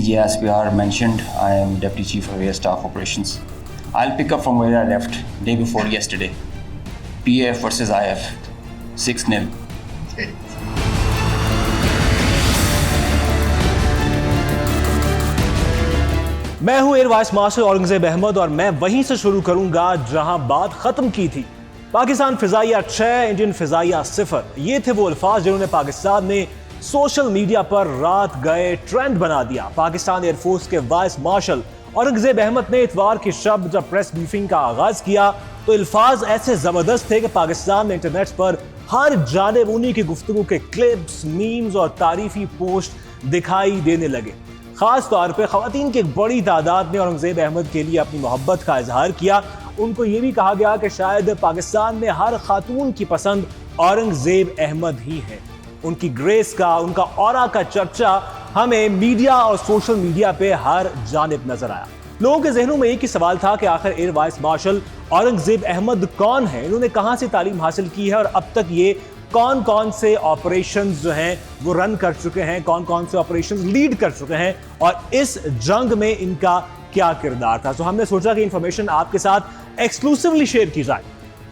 DGSPR mentioned, I am Deputy Chief of Air Staff Operations. I'll pick up from where I left day before yesterday. PAF versus IF, 6-0. मैं हूं air vice marshal Aurangzeb Ahmed और मैं वहीं से शुरू करूंगा जहां बात खत्म की थी। पाकिस्तान फिजाइया 6, इंडियन फिजाइया 0। ये थे वो अल्फाज जिन्होंने पाकिस्तान में सोशल मीडिया पर रात गए ट्रेंड बना दिया। पाकिस्तान एयरफोर्स के वाइस मार्शल औरंगजेब अहमद ने इतवार की शब जब प्रेस ब्रीफिंग का आगाज किया तो अल्फाज ऐसे जबरदस्त थे कि पाकिस्तान में इंटरनेट पर हर जानिब उन्हीं की गुफ्तगू के क्लिप्स, मीम्स और तारीफी पोस्ट दिखाई देने लगे। खास तौर पर खवातीन की एक बड़ी तादाद ने औरंगजेब अहमद के लिए अपनी मोहब्बत का इजहार किया। उनको ये भी कहा गया कि शायद पाकिस्तान में हर खातून की पसंद औरंगजेब अहमद ही है। उनकी ग्रेस का, उनका ऑरा का चर्चा हमें मीडिया और सोशल मीडिया पे हर जानिब नजर आया। लोगों के जहनों में एक ही सवाल था कि आखिर air vice marshal Aurangzeb Ahmed कौन है, इन्होंने कहां से तालीम हासिल की है और अब तक ये कौन कौन से ऑपरेशंस जो हैं वो रन कर चुके हैं, कौन कौन से ऑपरेशंस लीड कर चुके हैं और इस जंग में इनका क्या किरदार था। तो हमने सोचा कि इंफॉर्मेशन आपके साथ एक्सक्लूसिवली शेयर की जाए।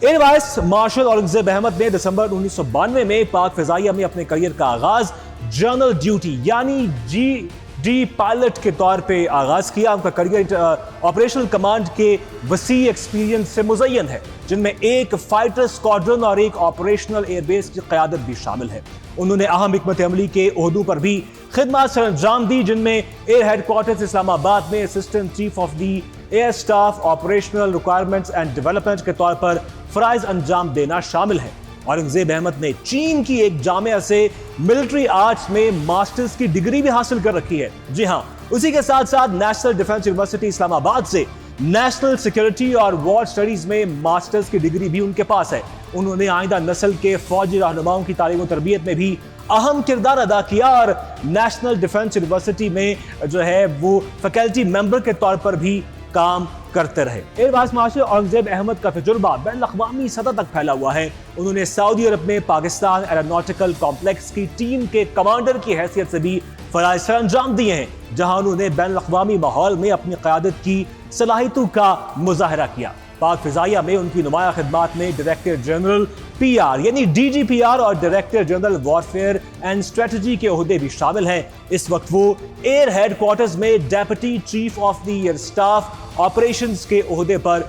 Air vice marshal Aurangzeb Ahmed ने दिसंबर 1992 में पाक फिजाइया में अपने करियर का आगाज जनरल ड्यूटी यानी GD पायलट के तौर पे आगाज किया। उनका करियर ऑपरेशनल कमांड के वसी एक्सपीरियंस से मुज़य्यन है, जिनमें एक फाइटर स्क्वाड्रन और एक ऑपरेशनल एयरबेस की क़यादत भी शामिल है। उन्होंने अहम हिकमत अमली के ओहदों पर भी खिदमत सर अंजाम दी, जिनमें एयर हेडक्वार्टर्स इस्लामाबाद में assistant chief of the air staff operational requirements and development के तौर पर फराइज अंजाम देना शामिल है। औरंगजेब अहमद ने चीन की एक जामिया से मिलिट्री आर्ट्स में मास्टर्स की डिग्री भी हासिल कर रखी है। जी हाँ, उसी के साथ साथ नेशनल डिफेंस यूनिवर्सिटी इस्लामाबाद से नेशनल सिक्योरिटी और वॉर स्टडीज में मास्टर्स की डिग्री भी उनके पास है। उन्होंने आइंदा नस्ल के फौजी रहनुमाओं की तालीम और तरबियत में भी अहम किरदार अदा किया और नेशनल डिफेंस यूनिवर्सिटी में जो है वो फैकल्टी मेंबर के तौर पर भी काम करते रहे। Air vice marshal Aurangzeb Ahmed का तजुर्बा बैन अक़वामी सतह तक फैला हुआ है। उन्होंने सऊदी अरब में पाकिस्तान एरोनॉटिकल कॉम्प्लेक्स की टीम के कमांडर की हैसियत से भी फराइज सर अंजाम दिए हैं, जहां उन्होंने बैन अक़वामी माहौल में अपनी क़यादत की सलाहियतों का मुजाहरा किया। पाक फिजाइया में उनकी नुमाया खिदमात में डायरेक्टर जनरल PR यानी DGPR और director general warfare and strategy के ओहदे भी शामिल हैं। इस वक्त वो एयर हेडक्वार्टर्स में deputy chief of the air staff operations के ओहदे पर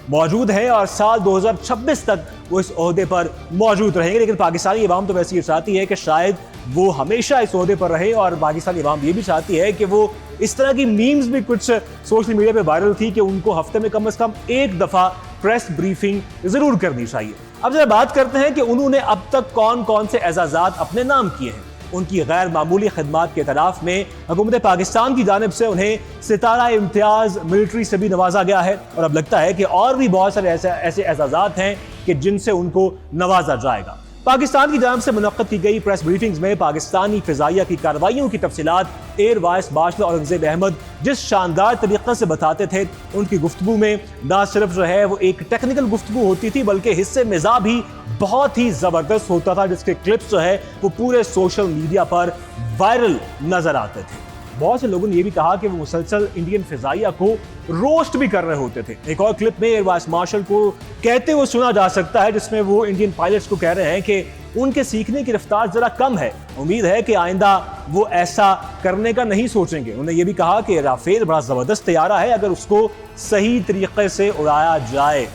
मौजूद हैं और साल 2026 तक वो इस ओहदे पर मौजूद रहेंगे। लेकिन पाकिस्तानी अवाम तो वैसे ये चाहती है कि शायद वो हमेशा इस ओहदे पर रहे और पाकिस्तानी अवाम ये भी चाहती है कि वो इस तरह की मीम्स भी कुछ सोशल मीडिया पे वायरल थी कि उनको हफ्ते में कम से कम एक दफ़ा प्रेस ब्रीफिंग ज़रूर करनी चाहिए। अब जरा बात करते हैं कि उन्होंने अब तक कौन कौन से एजाज़ात अपने नाम किए हैं। उनकी गैर मामूली खिदमात के तराफ में हुकूमत पाकिस्तान की जानिब से उन्हें सितारा इम्तियाज़ मिलिट्री से भी नवाजा गया है और अब लगता है कि और भी बहुत सारे ऐसे एजाज़ात हैं कि जिनसे उनको नवाजा जाएगा। पाकिस्तान की जानिब से मुनक्कद की गई प्रेस ब्रीफिंग्स में पाकिस्तानी फिजाइया की कार्रवाइयों की तफसीलात air vice marshal Aurangzeb Ahmed जिस शानदार तरीक़े से बताते थे, उनकी गुफ्तगू में ना सिर्फ जो है वो एक टेक्निकल गुफ्तगू होती थी बल्कि हिस्से मिज़ा भी बहुत ही ज़बरदस्त होता था, जिसके क्लिप्स जो है वो पूरे सोशल मीडिया पर वायरल नजर आते थे। बहुत से लोगों ने यह भी कहा कि वो मुसलसल इंडियन फिजाइया को रोस्ट भी कर रहे होते थे। एक और क्लिप में एयर वाइस मार्शल को कहते हुए सुना जा सकता है जिसमें वो इंडियन पायलट्स को कह रहे हैं कि उनके सीखने की रफ्तार जरा कम है, उम्मीद है कि आइंदा वो ऐसा करने का नहीं सोचेंगे। उन्होंने ये भी कहा कि राफेल बड़ा जबरदस्त तैयारा है अगर उसको सही तरीके से उड़ाया जाए।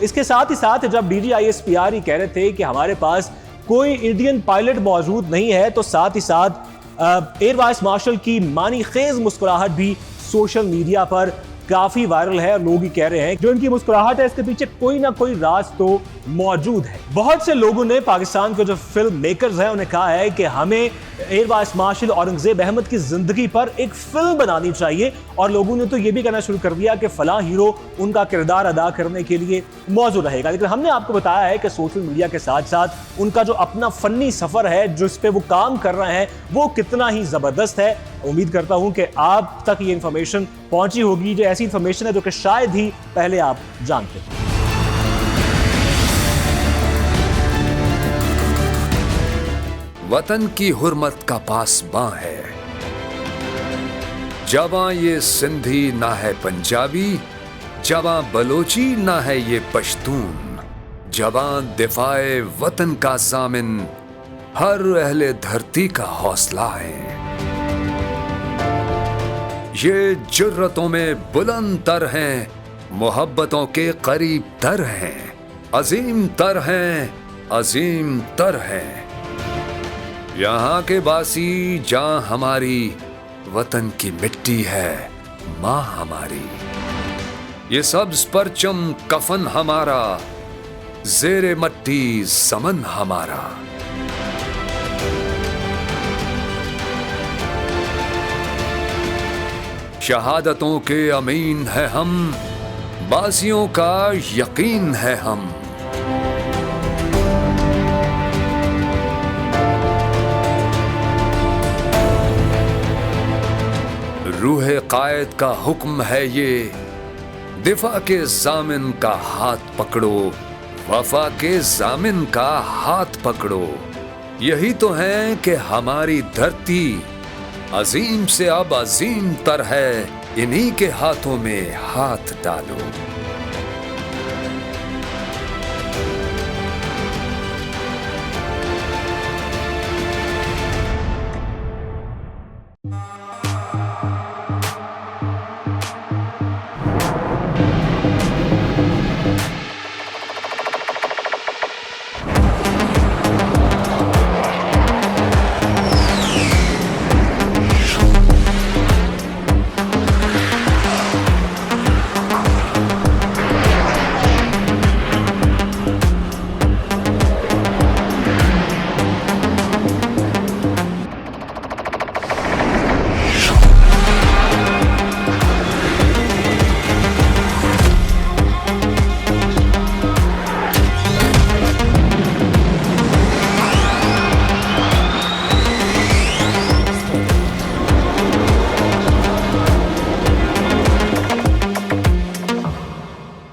इसके साथ ही साथ जब DGISPR ही कह रहे थे कि हमारे पास कोई इंडियन पायलट मौजूद नहीं है, तो साथ ही साथ एयर वाइस मार्शल की मानी खेज मुस्कुराहट भी सोशल मीडिया पर काफी वायरल है और लोग ही कह रहे हैं जो इनकी मुस्कुराहट है इसके पीछे कोई ना कोई राज तो मौजूद है। बहुत से लोगों ने पाकिस्तान के जो फिल्म मेकर्स हैं उन्हें कहा है कि हमें air vice marshal Aurangzeb Ahmed की जिंदगी पर एक फिल्म बनानी चाहिए और लोगों ने तो ये भी कहना शुरू कर दिया कि फलां हीरो उनका किरदार अदा करने के लिए मौजूद रहेगा। लेकिन हमने आपको बताया है कि सोशल मीडिया के साथ साथ उनका जो अपना फन्नी सफर है जिस पे वो काम कर रहे हैं वो कितना ही जबरदस्त है। उम्मीद करता हूं कि आप तक ये इंफॉर्मेशन पहुंची होगी, जो ऐसी इंफॉर्मेशन है जो कि शायद ही पहले आप जानते हैं। वतन की हुर्मत का पासबां है, जवां ये सिंधी ना है पंजाबी, जवां बलोची ना है ये पश्तून, जवां दिफाए वतन का ज़ामिन हर अहले धरती का हौसला है। ये जुर्रतों में बुलंद तर हैं, मोहब्बतों के करीब तर हैं, अजीम तर हैं, अजीम तर हैं। यहाँ के बासी जहाँ हमारी, वतन की मिट्टी है माँ हमारी। ये सब्ज परचम कफन हमारा, ज़ेरे मट्टी ज़मन हमारा। शहादतों के अमीन है हम, बासियों का यकीन है हम। रूहे कायद का हुक्म है ये, दिफा के ज़ामिन का हाथ पकड़ो, वफा के ज़ामिन का हाथ पकड़ो। यही तो है कि हमारी धरती अजीम से अब अजीम तर है, इन्हीं के हाथों में हाथ डालो।